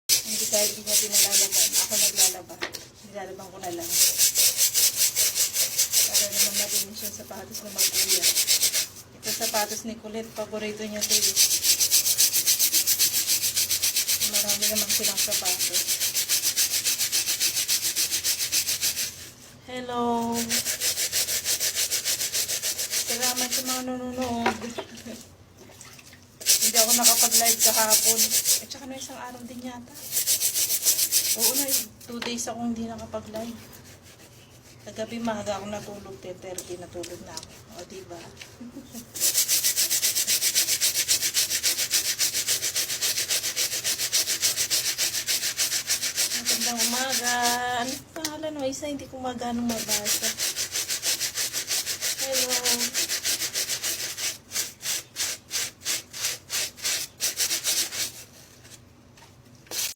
Hindi kahit hindi niya pinalalaban. Ako naglalaba. Nilalaban ko na lang. Para naman matinis yung sapatos na mag-uya. Ito sapatos ni Kulit. Paborito niya ito eh. Marami naman silang sapatos. Hello! Salamat sa mga nanonood. Hindi ako nakapag-live kahapon. At saka na isang araw din yata. Oo na, 2 days akong hindi nakapag-live. Kagabi maaga akong natulog, 10:30 natulog na ako. O diba? Magandang umaga. Ano pangalan mo? Isa hindi ko maganong mabasa. Hello.